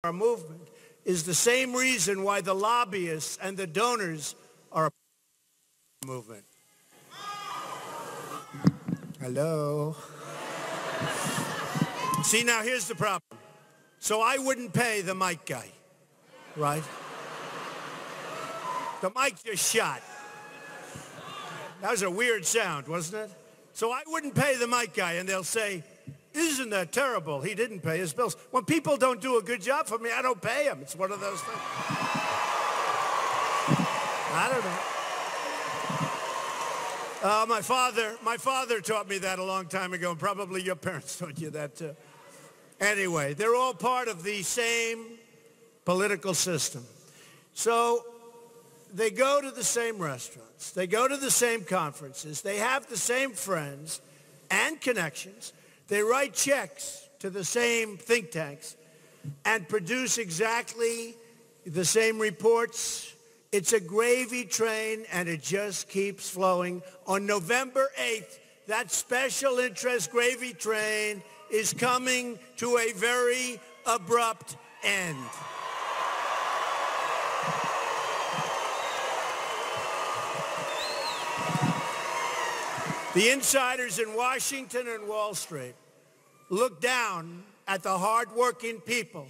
our movement is the same reason why the lobbyists and the donors are a movement. Hello? See, now here's the problem. So I wouldn't pay the mic guy, right? The mic just shot. That was a weird sound, wasn't it? So I wouldn't pay the mic guy, and they'll say, isn't that terrible? He didn't pay his bills. When people don't do a good job for me, I don't pay them. It's one of those things. I don't know. My father taught me that a long time ago, and probably your parents taught you that too. Anyway, they're all part of the same political system. So they go to the same restaurants. They go to the same conferences. They have the same friends and connections. They write checks to the same think tanks and produce exactly the same reports. It's a gravy train, and it just keeps flowing. On November 8th, that special interest gravy train is coming to a very abrupt end. The insiders in Washington and Wall Street look down at the hard-working people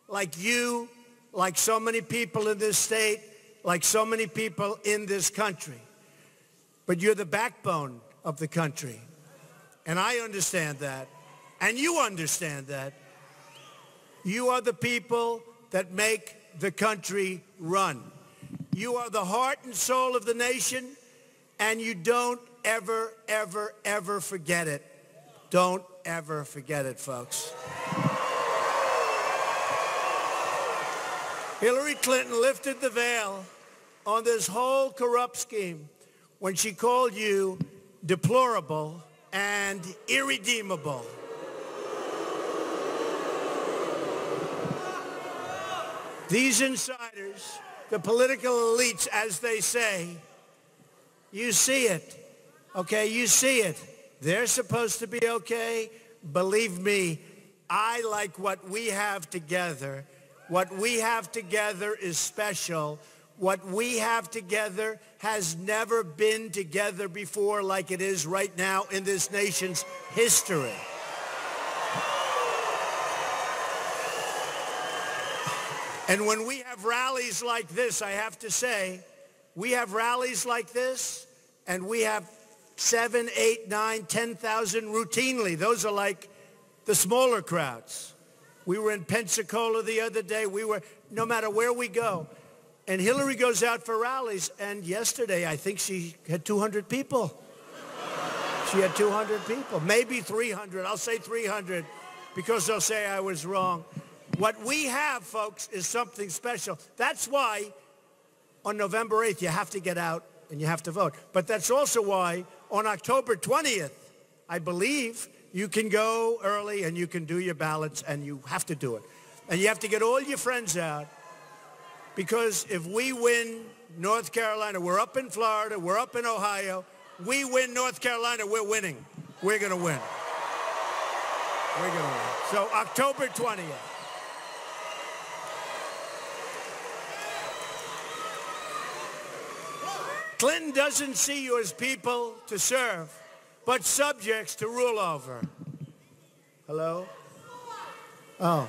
like you, like so many people in this state, like so many people in this country. But you're the backbone of the country. And I understand that. And you understand that. You are the people that make the country run. You are the heart and soul of the nation, and you don't ever, ever, ever forget it. Don't ever forget it, folks. Hillary Clinton lifted the veil on this whole corrupt scheme when she called you deplorable and irredeemable. These insiders, the political elites, as they say, you see it, okay? You see it. They're supposed to be okay. Believe me, I like what we have together. What we have together is special. What we have together has never been together before like it is right now in this nation's history. And when we have rallies like this, I have to say, we have rallies like this, and we have 7, 8, 9, 10,000 routinely. Those are like the smaller crowds. We were in Pensacola the other day. No matter where we go. And Hillary goes out for rallies, and yesterday I think she had 200 people. She had 200 people, maybe 300. I'll say 300 because they'll say I was wrong. What we have, folks, is something special. That's why on November 8th you have to get out and you have to vote. But that's also why on October 20th, I believe, you can go early and you can do your ballots, and you have to do it. And you have to get all your friends out, because if we win North Carolina, we're up in Florida, we're up in Ohio, we win North Carolina, we're winning. We're going to win. We're going to win. So October 20th. Clinton doesn't see you as people to serve, but subjects to rule over. Hello? Oh.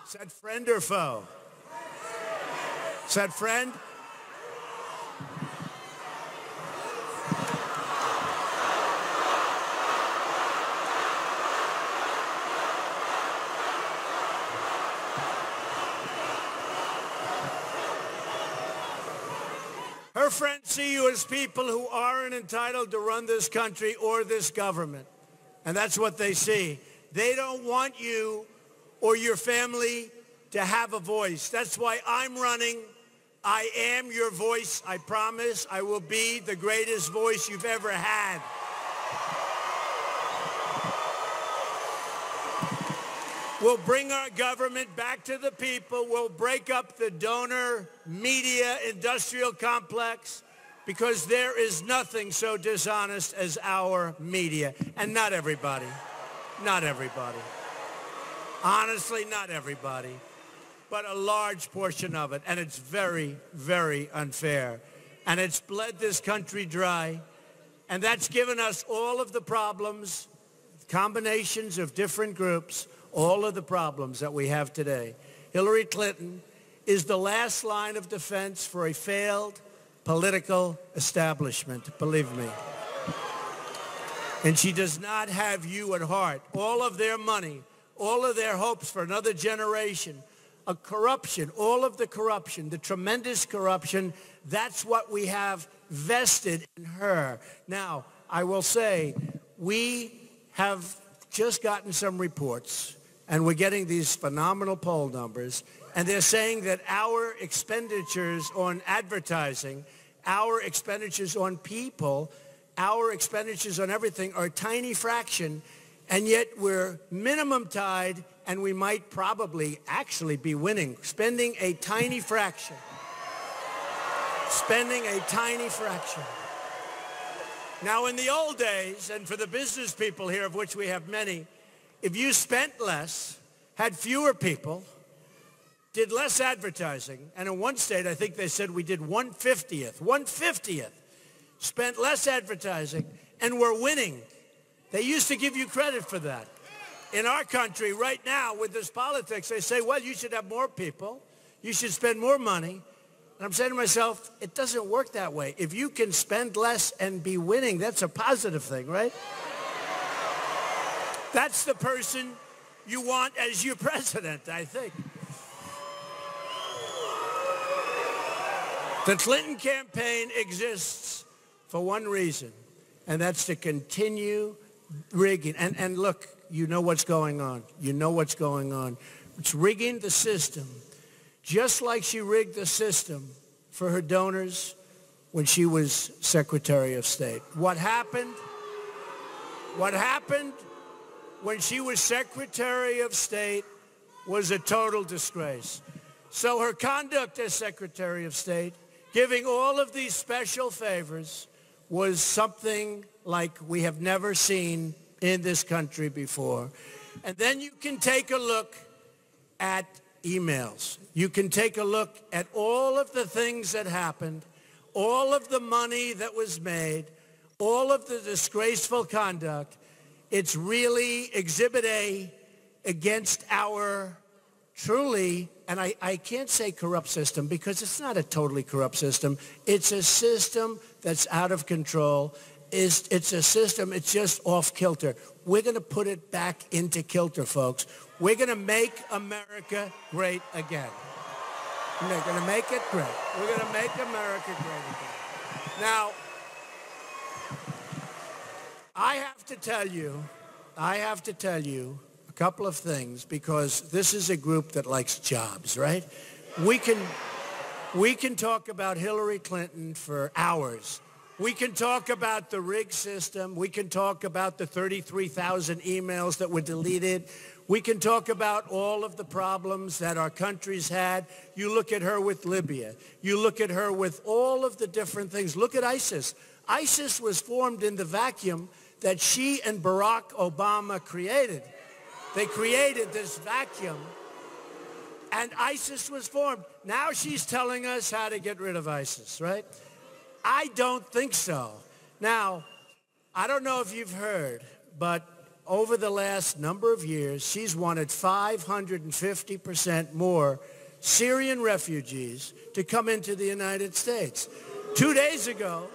Is that friend or foe? Is that friend? Her friends see you as people who aren't entitled to run this country or this government. And that's what they see. They don't want you or your family to have a voice. That's why I'm running. I am your voice. I promise I will be the greatest voice you've ever had. We'll bring our government back to the people. We'll break up the donor media industrial complex, because there is nothing so dishonest as our media. And not everybody. Not everybody. Honestly, not everybody. but a large portion of it. And it's very, very unfair. And it's bled this country dry. And that's given us all of the problems, combinations of different groups, all of the problems that we have today. Hillary Clinton is the last line of defense for a failed political establishment, believe me. And she does not have you at heart. All of their money, all of their hopes for another generation, a corruption, all of the corruption, the tremendous corruption, that's what we have vested in her. Now, I will say, we have just gotten some reports, and we're getting these phenomenal poll numbers, and they're saying that our expenditures on advertising, our expenditures on people, our expenditures on everything are a tiny fraction, and yet we're minimum tied, and we might probably actually be winning, spending a tiny fraction. Spending a tiny fraction. Now, in the old days, and for the business people here, of which we have many, if you spent less, had fewer people, did less advertising, and in one state, I think they said we did 1/50th, spent less advertising, and we're winning. They used to give you credit for that. In our country, right now, with this politics, they say, well, you should have more people. You should spend more money. And I'm saying to myself, it doesn't work that way. If you can spend less and be winning, that's a positive thing, right? That's the person you want as your president, I think. The Clinton campaign exists for one reason, and that's to continue rigging. And look, you know what's going on. You know what's going on. It's rigging the system, just like she rigged the system for her donors when she was Secretary of State. What happened when she was Secretary of State was a total disgrace. So her conduct as Secretary of State, giving all of these special favors, was something like we have never seen in this country before. And then you can take a look at emails. You can take a look at all of the things that happened, all of the money that was made, all of the disgraceful conduct. It's really Exhibit A against our truly, and I can't say corrupt system because it's not a totally corrupt system. It's a system that's out of control. It's a system, it's just off kilter. We're going to put it back into kilter, folks. We're going to make America great again. We're going to make it great. We're going to make America great again. Now, I have to tell you a couple of things, because this is a group that likes jobs, right? We can talk about Hillary Clinton for hours. We can talk about the rigged system. We can talk about the 33,000 emails that were deleted. We can talk about all of the problems that our country's had. You look at her with Libya. You look at her with all of the different things. Look at ISIS. ISIS was formed in the vacuum that she and Barack Obama created. They created this vacuum, and ISIS was formed. Now she's telling us how to get rid of ISIS, right? I don't think so. Now, I don't know if you've heard, but over the last number of years, she's wanted 550% more Syrian refugees to come into the United States. 2 days ago,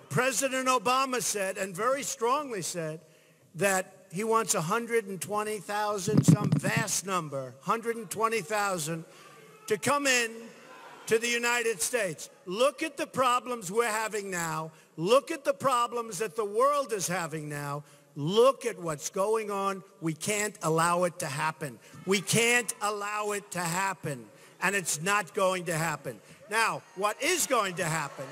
President Obama said, and very strongly said, that he wants 120,000, some vast number, 120,000 to come in to the United States. Look at the problems we're having now. Look at the problems that the world is having now. Look at what's going on. We can't allow it to happen. We can't allow it to happen. And it's not going to happen. Now, what is going to happen?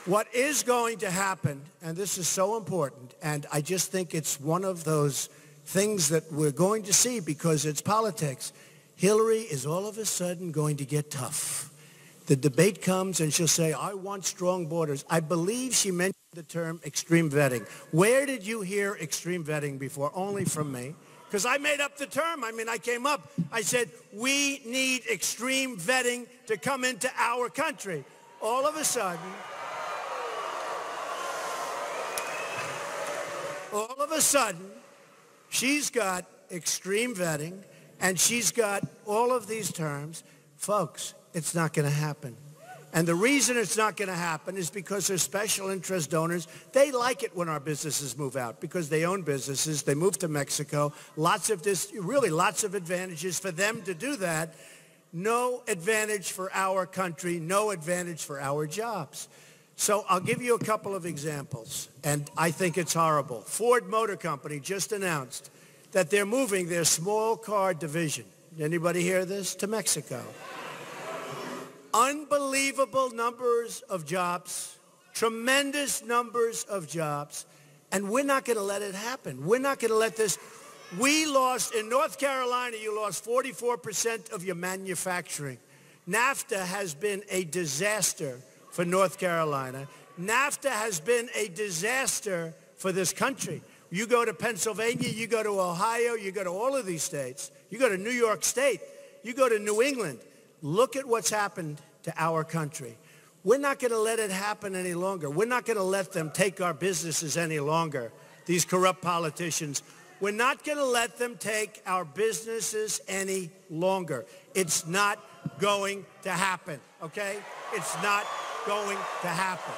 What is going to happen, and this is so important, and I just think it's one of those things that we're going to see because it's politics. Hillary is all of a sudden going to get tough. The debate comes and she'll say, I want strong borders. I believe she mentioned the term extreme vetting. Where did you hear extreme vetting before? Only from me. Because I made up the term. I mean, I came up. I said, we need extreme vetting to come into our country. All of a sudden, she's got extreme vetting, and she's got all of these terms. Folks, it's not going to happen. And the reason it's not going to happen is because there's special interest donors. They like it when our businesses move out because they own businesses. They move to Mexico. Lots of advantages for them to do that. No advantage for our country. No advantage for our jobs. So I'll give you a couple of examples, and I think it's horrible. Ford Motor Company just announced that they're moving their small car division. Anybody hear this? To Mexico. Unbelievable numbers of jobs, tremendous numbers of jobs, and we're not going to let it happen. We're not going to let this. We lost, in North Carolina, you lost 44% of your manufacturing. NAFTA has been a disaster for North Carolina. NAFTA has been a disaster for this country. You go to Pennsylvania, you go to Ohio, you go to all of these states, you go to New York State, you go to New England. Look at what's happened to our country. We're not going to let it happen any longer. We're not going to let them take our businesses any longer, these corrupt politicians. We're not going to let them take our businesses any longer. It's not going to happen, okay? It's not going to happen.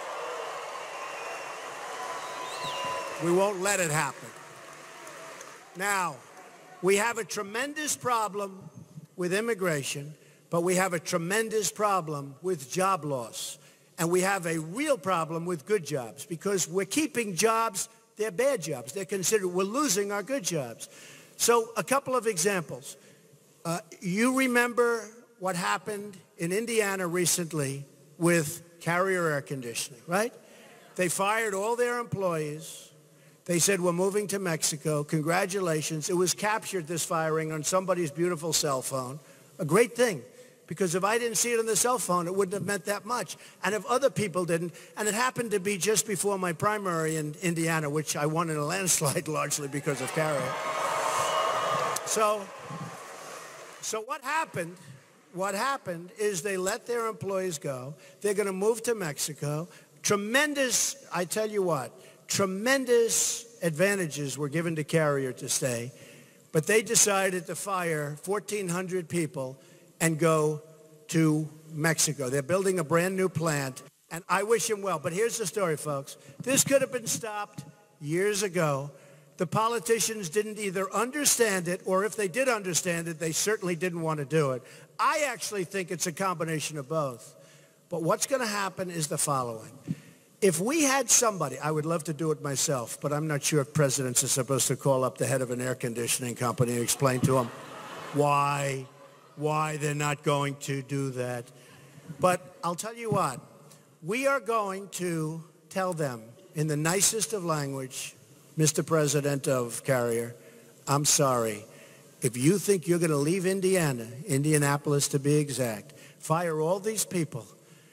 We won't let it happen. Now, we have a tremendous problem with immigration, but we have a tremendous problem with job loss. And we have a real problem with good jobs because we're keeping jobs, they're bad jobs. They're considered, we're losing our good jobs. So a couple of examples. You remember what happened in Indiana recently with Carrier air conditioning, right? They fired all their employees. They said, we're moving to Mexico. Congratulations. It was captured, this firing, on somebody's beautiful cell phone. A great thing. Because if I didn't see it on the cell phone, it wouldn't have meant that much. And if other people didn't, and it happened to be just before my primary in Indiana, which I won in a landslide largely because of Carrier. So what happened? What happened is they let their employees go. They're going to move to Mexico. Tremendous, I tell you what, tremendous advantages were given to Carrier to stay. But they decided to fire 1,400 people and go to Mexico. They're building a brand new plant, and I wish them well. But here's the story, folks. This could have been stopped years ago. The politicians didn't either understand it, or if they did understand it, they certainly didn't want to do it. I actually think it's a combination of both. But what's going to happen is the following. If we had somebody, I would love to do it myself, but I'm not sure if presidents are supposed to call up the head of an air conditioning company and explain to them why they're not going to do that. But I'll tell you what, we are going to tell them in the nicest of language, Mr. President of Carrier, I'm sorry. If you think you're going to leave Indiana, Indianapolis to be exact, fire all these people,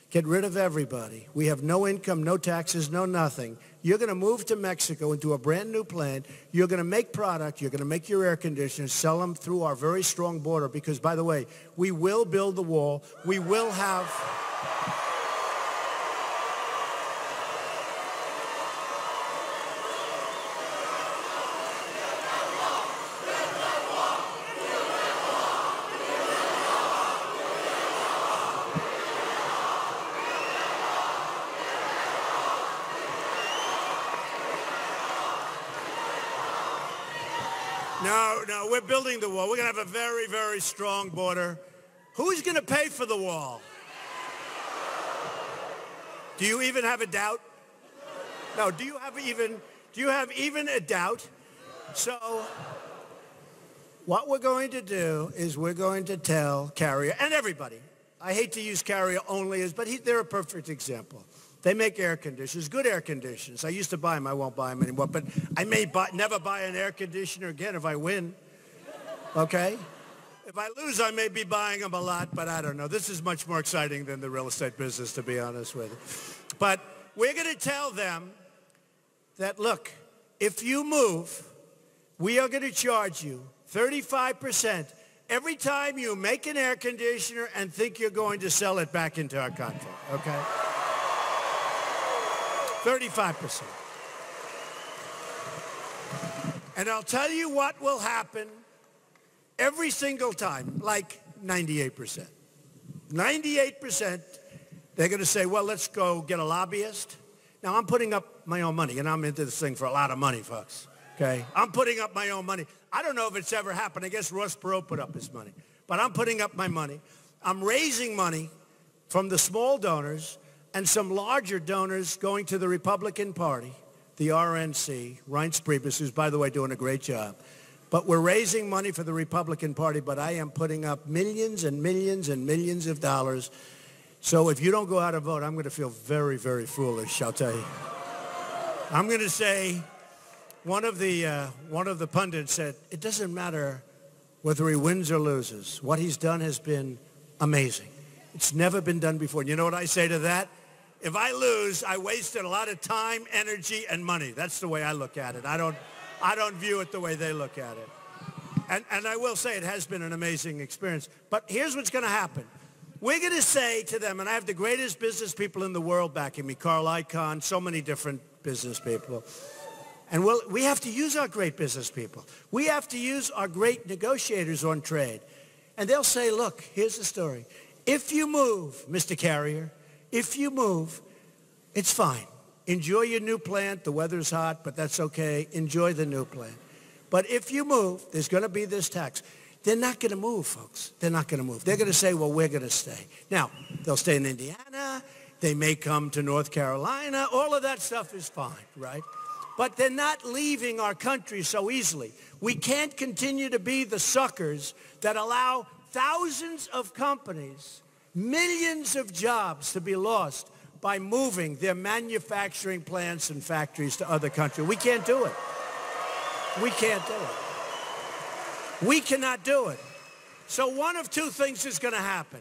get rid of everybody. We have no income, no taxes, no nothing. You're going to move to Mexico into a brand new plant. You're going to make product. You're going to make your air conditioners, sell them through our very strong border because, by the way, we will build the wall. We will have... No, we're building the wall. We're going to have a very, very strong border. Who's going to pay for the wall? Do you even have a doubt? No, do you have even a doubt? So what we're going to do is we're going to tell Carrier and everybody. I hate to use Carrier only but they're a perfect example. They make air conditioners, good air conditioners. I used to buy them. I won't buy them anymore. But I may never buy an air conditioner again if I win. Okay? If I lose, I may be buying them a lot, but I don't know. This is much more exciting than the real estate business, to be honest with you. But we're going to tell them that, look, if you move, we are going to charge you 35% every time you make an air conditioner and think you're going to sell it back into our country, okay? 35%. And I'll tell you what will happen every single time, like 98%. 98%, they're going to say, well, let's go get a lobbyist. Now, I'm putting up my own money, and I'm into this thing for a lot of money, folks, okay? I'm putting up my own money. I don't know if it's ever happened. I guess Ross Perot put up his money. But I'm putting up my money. I'm raising money from the small donors and some larger donors going to the Republican Party, the RNC, Reince Priebus, who's, by the way, doing a great job. But we're raising money for the Republican Party, but I am putting up millions and millions and millions of dollars. So if you don't go out and vote, I'm going to feel very, very foolish, I'll tell you. I'm going to say, one of the pundits said, it doesn't matter whether he wins or loses. What he's done has been amazing. It's never been done before. And you know what I say to that? If I lose, I wasted a lot of time, energy, and money. That's the way I look at it. I don't view it the way they look at it. And I will say it has been an amazing experience. But here's what's going to happen. We're going to say to them, and I have the greatest business people in the world backing me, Carl Icahn, so many different business people. And we have to use our great business people. We have to use our great negotiators on trade. And they'll say, look, here's the story. If you move, Mr. Carrier, if you move, it's fine. Enjoy your new plant. The weather's hot, but that's okay. Enjoy the new plant. But if you move, there's going to be this tax. They're not going to move, folks. They're not going to move. They're going to say, well, we're going to stay. Now, they'll stay in Indiana. They may come to North Carolina. All of that stuff is fine, right? But they're not leaving our country so easily. We can't continue to be the suckers that allow thousands of companies, millions of jobs to be lost by moving their manufacturing plants and factories to other countries. We can't do it. We can't do it. We cannot do it. So one of two things is going to happen.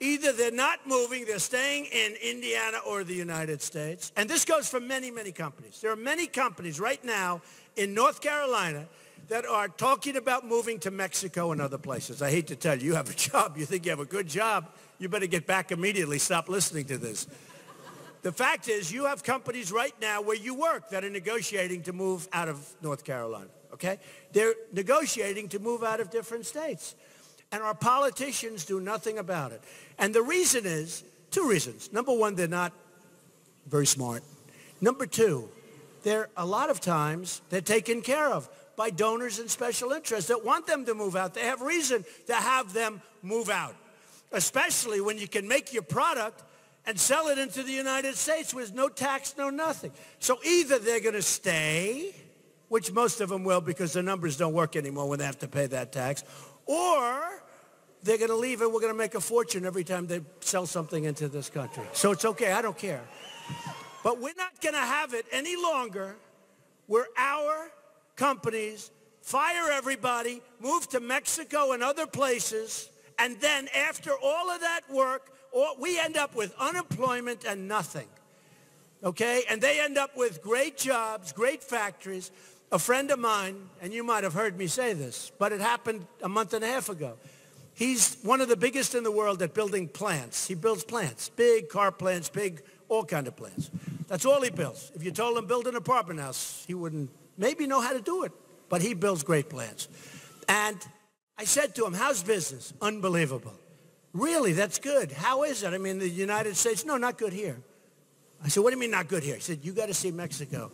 Either they're not moving, they're staying in Indiana or the United States. And this goes for many, many companies. There are many companies right now in North Carolina that are talking about moving to Mexico and other places. I hate to tell you, you have a job. You think you have a good job. You better get back immediately. Stop listening to this. The fact is, you have companies right now where you work that are negotiating to move out of North Carolina, okay? They're negotiating to move out of different states. And our politicians do nothing about it. And the reason is, two reasons. Number one, they're not very smart. Number two, a lot of times, they're taken care of by donors and special interests that want them to move out. They have reason to have them move out, especially when you can make your product and sell it into the United States with no tax, no nothing. So either they're going to stay, which most of them will because the numbers don't work anymore when they have to pay that tax, or they're going to leave and we're going to make a fortune every time they sell something into this country. So it's okay. I don't care. But we're not going to have it any longer where our companies fire everybody, move to Mexico and other places, and then after all of that work, we end up with unemployment and nothing, okay? And they end up with great jobs, great factories. A friend of mine, and you might have heard me say this, but it happened a month and a half ago. He's one of the biggest in the world at building plants. He builds plants, big car plants, big all kind of plants. That's all he builds. If you told him build an apartment house, he wouldn't maybe know how to do it, but he builds great plants. And I said to him, how's business? Unbelievable. Really, that's good. How is it? I mean, the United States, no, not good here. I said, what do you mean not good here? He said, you got to see Mexico.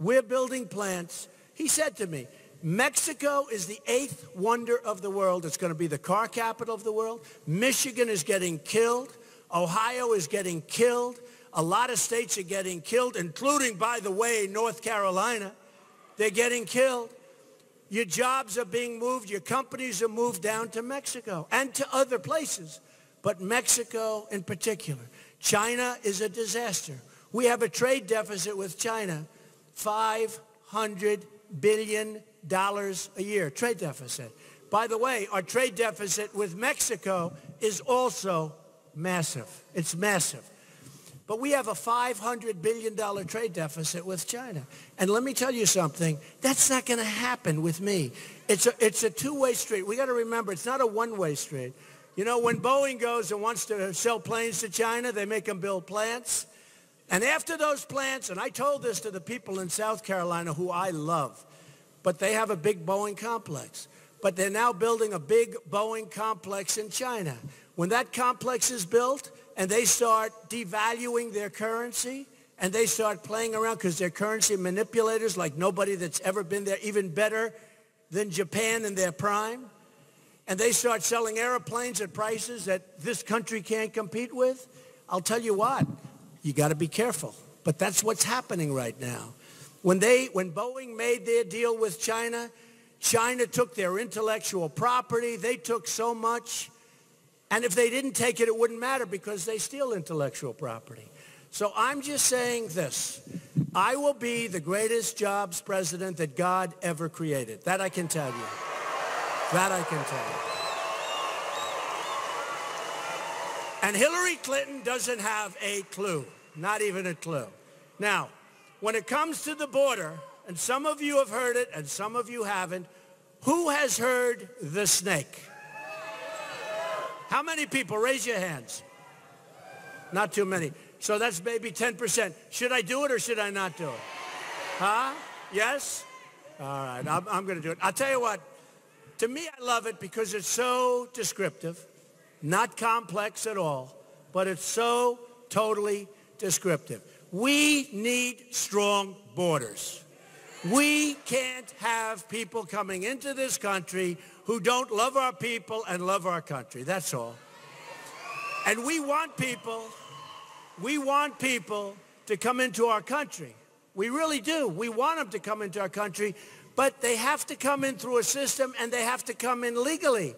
We're building plants. He said to me, Mexico is the 8th wonder of the world. It's going to be the car capital of the world. Michigan is getting killed. Ohio is getting killed. A lot of states are getting killed, including, by the way, North Carolina. They're getting killed. Your jobs are being moved. Your companies are moved down to Mexico and to other places, but Mexico in particular. China is a disaster. We have a trade deficit with China, $500 billion a year, trade deficit. By the way, our trade deficit with Mexico is also massive. It's massive. But we have a $500 billion trade deficit with China. And let me tell you something, that's not going to happen with me. It's a two-way street. We got to remember, it's not a one-way street. You know, when Boeing goes and wants to sell planes to China, they make them build plants. And after those plants, and I told this to the people in South Carolina who I love, but they have a big Boeing complex. But they're now building a big Boeing complex in China. When that complex is built and they start devaluing their currency and they start playing around because they're currency manipulators like nobody that's ever been there, even better than Japan in their prime, and they start selling airplanes at prices that this country can't compete with, I'll tell you what, you got to be careful. But that's what's happening right now. When Boeing made their deal with China, China took their intellectual property. They took so much. And if they didn't take it, it wouldn't matter because they steal intellectual property. So I'm just saying this. I will be the greatest jobs president that God ever created. That I can tell you. That I can tell you. And Hillary Clinton doesn't have a clue. Not even a clue. Now, when it comes to the border, and some of you have heard it and some of you haven't, who has heard the snake? How many people? Raise your hands. Not too many. So that's maybe 10%. Should I do it or should I not do it? Huh? Yes? All right, I'm going to do it. I'll tell you what. To me, I love it because it's so descriptive, not complex at all, but it's so totally descriptive. We need strong borders. We can't have people coming into this country who don't love our people and love our country. That's all. And we want people to come into our country. We really do. We want them to come into our country, but they have to come in through a system and they have to come in legally.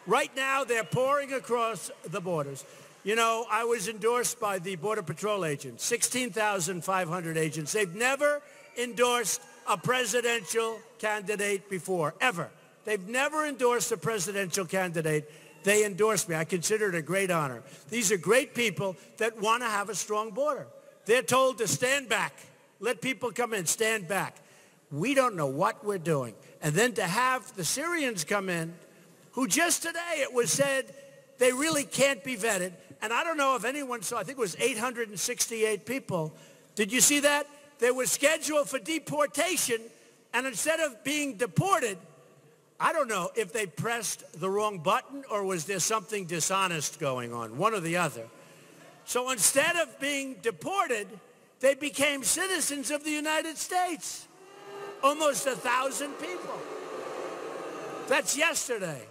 Right now, they're pouring across the borders. You know, I was endorsed by the Border Patrol agents, 16,500 agents. They've never endorsed a presidential candidate before, ever. They've never endorsed a presidential candidate. They endorsed me. I consider it a great honor. These are great people that want to have a strong border. They're told to stand back. Let people come in, stand back. We don't know what we're doing. And then to have the Syrians come in, who just today it was said they really can't be vetted. And I don't know if anyone saw, I think it was 868 people. Did you see that? They were scheduled for deportation, and instead of being deported, I don't know if they pressed the wrong button or was there something dishonest going on, one or the other. So instead of being deported, they became citizens of the United States. Almost 1,000 people. That's yesterday.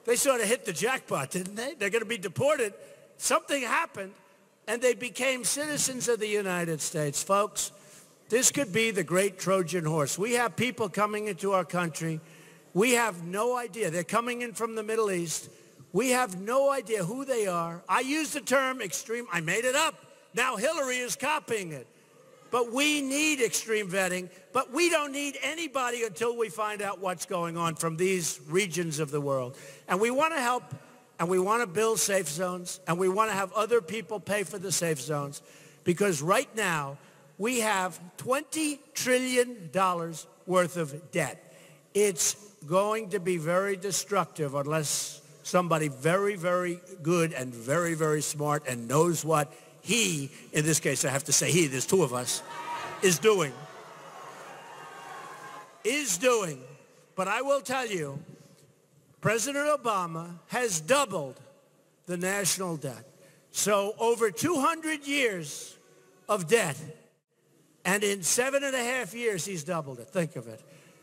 They sort of hit the jackpot, didn't they? They're going to be deported. Something happened, and they became citizens of the United States. Folks, this could be the great Trojan horse. We have people coming into our country. We have no idea. They're coming in from the Middle East. We have no idea who they are. I used the term extreme. I made it up. Now Hillary is copying it. But we need extreme vetting. But we don't need anybody until we find out what's going on from these regions of the world. And we want to help, and we want to build safe zones, and we want to have other people pay for the safe zones. Because right now, we have $20 trillion worth of debt. It's going to be very destructive unless somebody very, very good and very, very smart and knows what he, in this case I have to say he, there's two of us, is doing. But I will tell you, President Obama has doubled the national debt. So over 200 years of debt, and in 7.5 years he's doubled it. Think of it.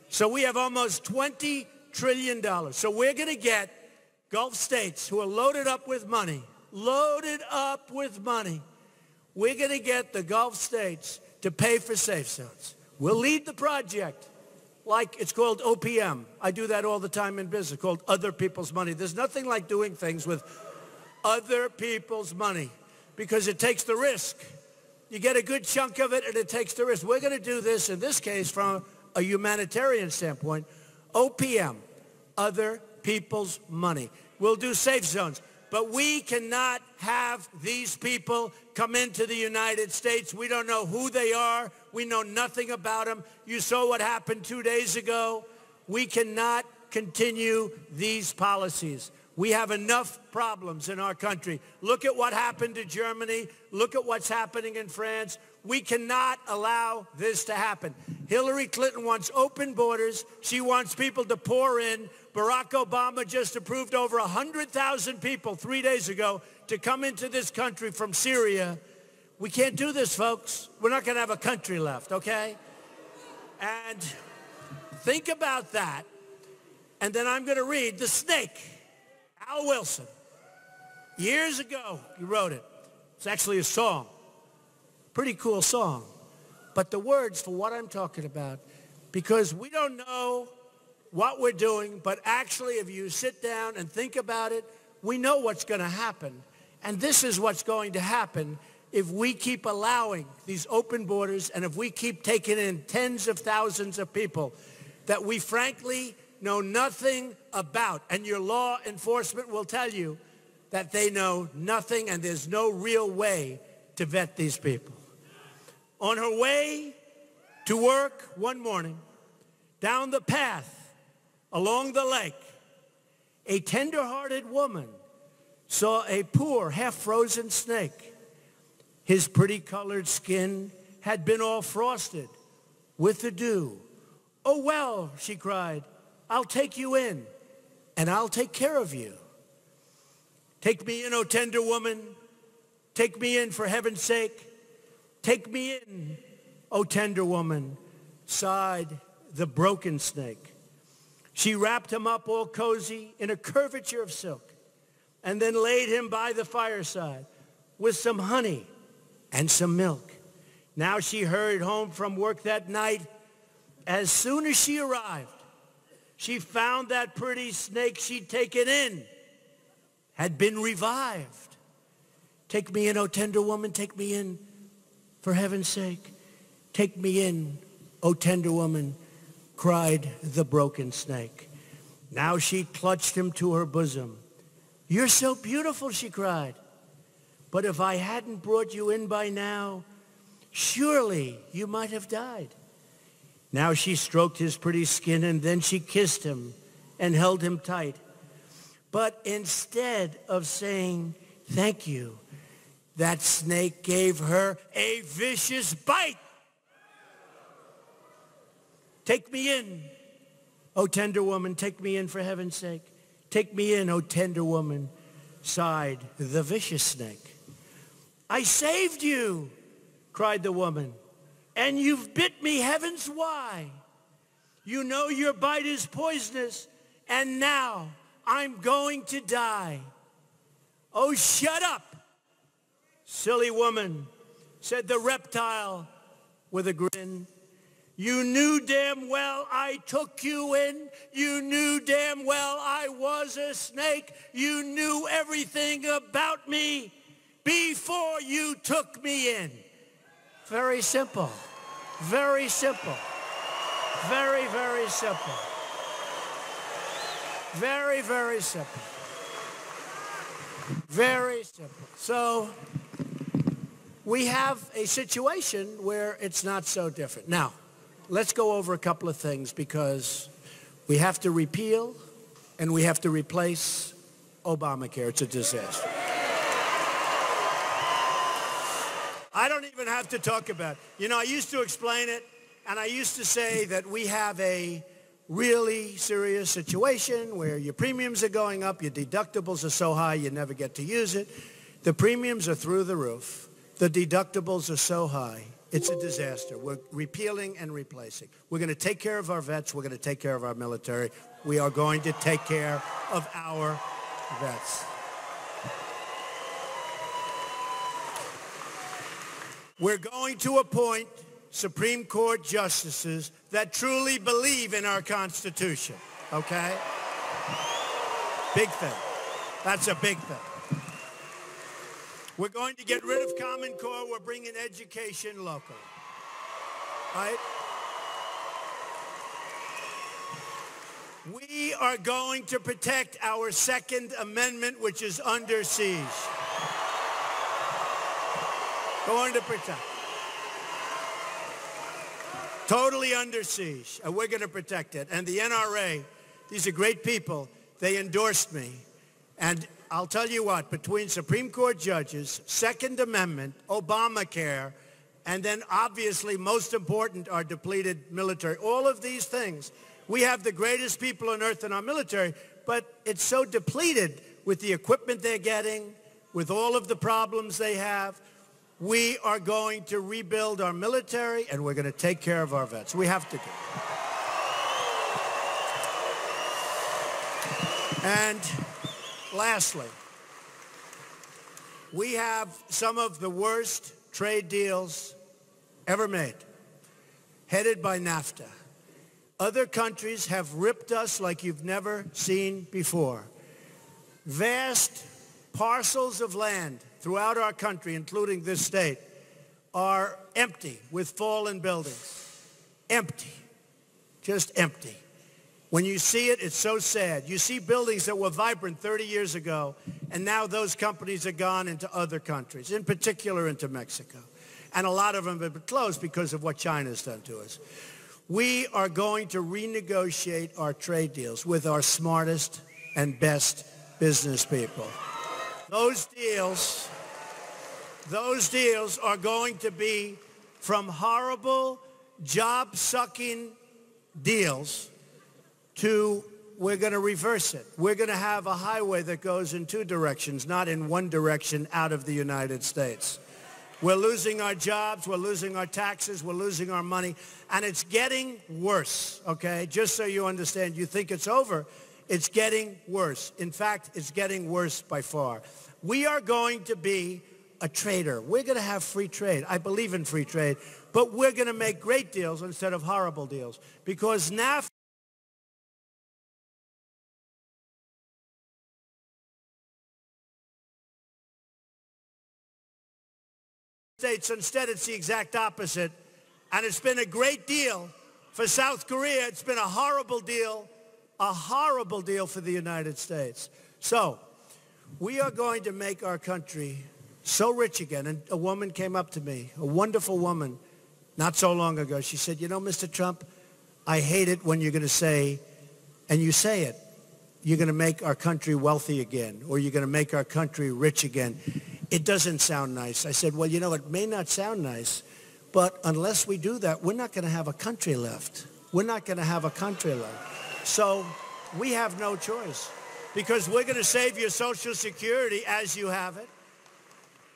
So we have almost $20 trillion. So we're going to get Gulf states who are loaded up with money. We're going to get the Gulf states to pay for safe zones. We'll lead the project. Like it's called OPM. I do that all the time in business, called other people's money. There's nothing like doing things with other people's money because it takes the risk. You get a good chunk of it and it takes the risk. We're going to do this, in this case, from a humanitarian standpoint. OPM, other people's money. We'll do safe zones. But we cannot have these people come into the United States. We don't know who they are. We know nothing about them. You saw what happened 2 days ago. We cannot continue these policies. We have enough problems in our country. Look at what happened to Germany. Look at what's happening in France. We cannot allow this to happen. Hillary Clinton wants open borders. She wants people to pour in. Barack Obama just approved over 100,000 people 3 days ago to come into this country from Syria. We can't do this, folks. We're not going to have a country left, okay? And think about that. And then I'm going to read The Snake, Al Wilson. Years ago, he wrote it. It's actually a song. Pretty cool song. But the words for what I'm talking about, because we don't know what we're doing, but actually if you sit down and think about it, we know what's going to happen. And this is what's going to happen if we keep allowing these open borders and if we keep taking in tens of thousands of people that we frankly know nothing about. And your law enforcement will tell you that they know nothing and there's no real way to vet these people. On her way to work one morning, down the path along the lake, a tender-hearted woman saw a poor, half-frozen snake. His pretty-colored skin had been all frosted with the dew. "Oh, well," she cried, "I'll take you in, and I'll take care of you." "Take me in, oh tender woman. Take me in, for heaven's sake. Take me in, oh tender woman," sighed the broken snake. She wrapped him up all cozy in a curvature of silk and then laid him by the fireside with some honey and some milk. Now she hurried home from work that night. As soon as she arrived, she found that pretty snake she'd taken in had been revived. "Take me in, oh tender woman, take me in, for heaven's sake. Take me in, oh tender woman," cried the broken snake. Now she clutched him to her bosom. "You're so beautiful," she cried. "But if I hadn't brought you in by now, surely you might have died." Now she stroked his pretty skin and then she kissed him and held him tight. But instead of saying thank you, that snake gave her a vicious bite. "Take me in, oh tender woman, take me in, for heaven's sake. Take me in, oh tender woman," sighed the vicious snake. "I saved you," cried the woman, "and you've bit me, heavens why? You know your bite is poisonous, and now I'm going to die." "Oh, shut up, silly woman," said the reptile with a grin. "You knew damn well I took you in. You knew damn well I was a snake. You knew everything about me before you took me in." Very simple. Very simple. Very, very simple. Very, very simple. Very simple. So we have a situation where it's not so different. Now, let's go over a couple of things because we have to repeal and we have to replace Obamacare. It's a disaster. I don't even have to talk about it. You know, I used to explain it, and I used to say that we have a really serious situation where your premiums are going up, your deductibles are so high you never get to use it. The premiums are through the roof. The deductibles are so high. It's a disaster. We're repealing and replacing. We're going to take care of our vets. We're going to take care of our military. We are going to take care of our vets. We're going to appoint Supreme Court justices that truly believe in our Constitution, okay? Big thing. That's a big thing. We're going to get rid of Common Core. We're bringing education locally, right? We are going to protect our Second Amendment, which is under siege. Going to protect. Totally under siege. And we're going to protect it. And the NRA, these are great people. They endorsed me. And I'll tell you what, between Supreme Court judges, Second Amendment, Obamacare, and then obviously most important, our depleted military, all of these things, we have the greatest people on earth in our military, but it's so depleted with the equipment they're getting, with all of the problems they have. We are going to rebuild our military, and we're going to take care of our vets. We have to do it. And lastly, we have some of the worst trade deals ever made, headed by NAFTA. Other countries have ripped us like you've never seen before. Vast parcels of land throughout our country, including this state, are empty with fallen buildings. Empty. Just empty. When you see it, it's so sad. You see buildings that were vibrant 30 years ago, and now those companies are gone into other countries, in particular into Mexico. And a lot of them have been closed because of what China's done to us. We are going to renegotiate our trade deals with our smartest and best business people. Those deals are going to be from horrible, job-sucking deals to we're going to reverse it. We're going to have a highway that goes in two directions, not in one direction out of the United States. We're losing our jobs, we're losing our taxes, we're losing our money, and it's getting worse, okay? Just so you understand, you think it's over, it's getting worse. In fact, it's getting worse by far. We are going to be a trader. We're going to have free trade. I believe in free trade, but we're going to make great deals instead of horrible deals because NAFTA States, instead it's the exact opposite, and it's been a great deal for South Korea. It's been a horrible deal for the United States. So we are going to make our country so rich again. And a woman came up to me, a wonderful woman, not so long ago. She said, you know, Mr. Trump, I hate it when you're going to say, and you say it, you're going to make our country wealthy again, or you're going to make our country rich again. It doesn't sound nice. I said, well, you know, it may not sound nice, but unless we do that, we're not going to have a country left. We're not going to have a country left. So we have no choice because we're going to save your Social Security as you have it,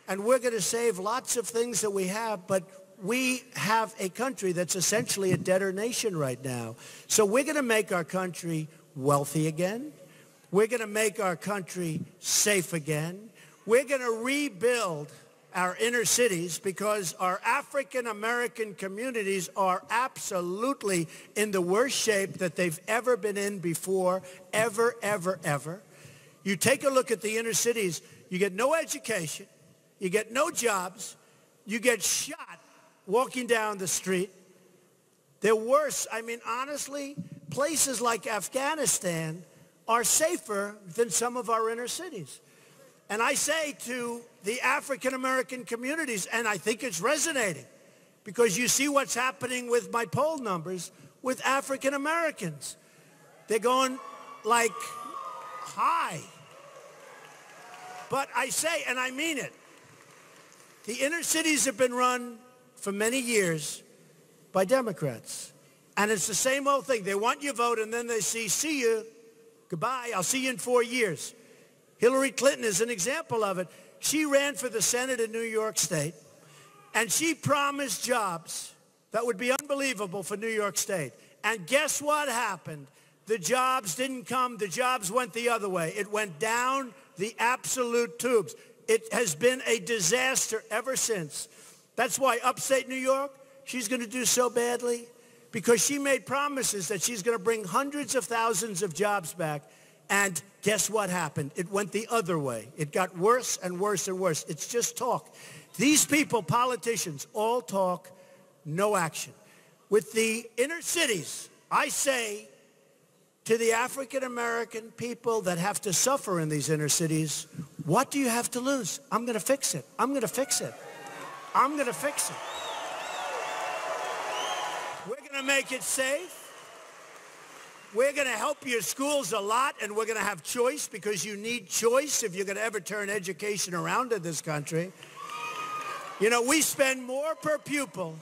and we're going to save lots of things that we have, but we have a country that's essentially a debtor nation right now. So we're going to make our country wealthy again. We're going to make our country safe again. We're going to rebuild our inner cities because our African-American communities are absolutely in the worst shape that they've ever been in before, ever, ever, ever. You take a look at the inner cities, you get no education, you get no jobs, you get shot walking down the street. They're worse. I mean, honestly, places like Afghanistan are safer than some of our inner cities. And I say to the African-American communities, and I think it's resonating, because you see what's happening with my poll numbers with African-Americans. They're going like high. But I say, and I mean it, the inner cities have been run for many years by Democrats. And it's the same old thing. They want your vote, and then they see you, goodbye, I'll see you in 4 years. Hillary Clinton is an example of it. She ran for the Senate in New York State, and she promised jobs that would be unbelievable for New York State. And guess what happened? The jobs didn't come. The jobs went the other way. It went down the absolute tubes. It has been a disaster ever since. That's why upstate New York, she's going to do so badly, because she made promises that she's going to bring hundreds of thousands of jobs back. And guess what happened? It went the other way. It got worse and worse and worse. It's just talk. These people, politicians, all talk, no action. With the inner cities, I say to the African-American people that have to suffer in these inner cities, what do you have to lose? I'm going to fix it. I'm going to fix it. I'm going to fix it. We're going to make it safe. We're going to help your schools a lot, and we're going to have choice because you need choice if you're going to ever turn education around in this country. You know, we spend more per pupil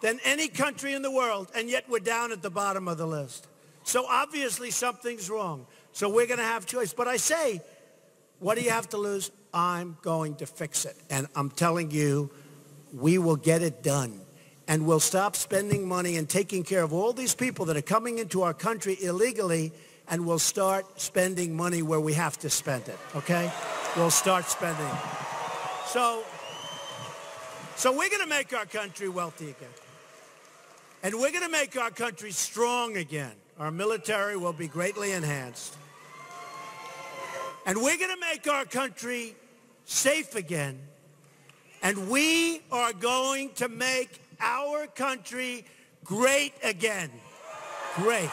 than any country in the world, and yet we're down at the bottom of the list. So obviously something's wrong. So we're going to have choice. But I say, what do you have to lose? I'm going to fix it. And I'm telling you, we will get it done. And we'll stop spending money and taking care of all these people that are coming into our country illegally, and we'll start spending money where we have to spend it, okay? We'll start spending. So we're going to make our country wealthy again. And we're going to make our country strong again. Our military will be greatly enhanced. And we're going to make our country safe again. And we are going to make our country great again. Great.